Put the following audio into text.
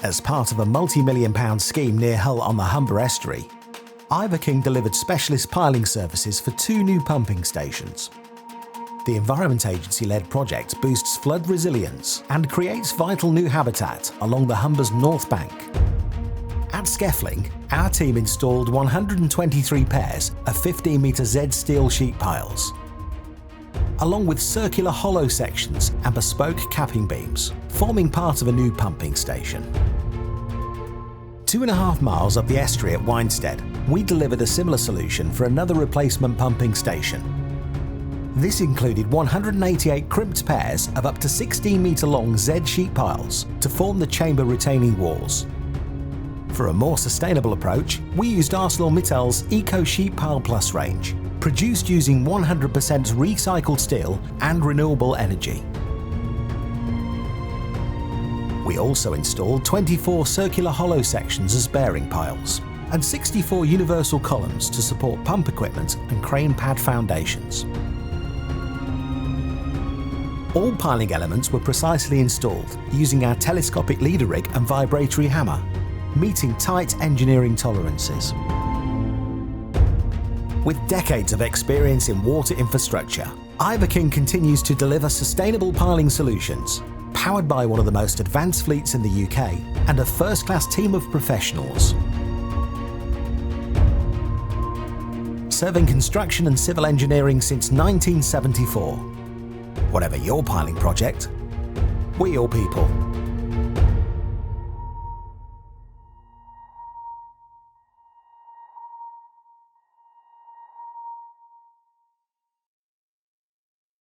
As part of a multi-million-pound scheme near Hull on the Humber Estuary, Ivor King delivered specialist piling services for 2 new pumping stations. The Environment Agency-led project boosts flood resilience and creates vital new habitat along the Humber's north bank. At Skeffling, our team installed 123 pairs of 15-metre Z steel sheet piles, along with circular hollow sections and bespoke capping beams, forming part of a new pumping station. 2.5 miles up the estuary at Winestead, we delivered a similar solution for another replacement pumping station. This included 188 crimped pairs of up to 16-metre long Z sheet piles to form the chamber retaining walls. For a more sustainable approach, we used ArcelorMittal's Eco Sheet Pile Plus range, produced using 100% recycled steel and renewable energy. We also installed 24 circular hollow sections as bearing piles and 64 universal columns to support pump equipment and crane pad foundations. All piling elements were precisely installed using our telescopic leader rig and vibratory hammer, meeting tight engineering tolerances. With decades of experience in water infrastructure, Ivor King continues to deliver sustainable piling solutions, powered by one of the most advanced fleets in the UK and a first-class team of professionals. Serving construction and civil engineering since 1974. Whatever your piling project, we're your people.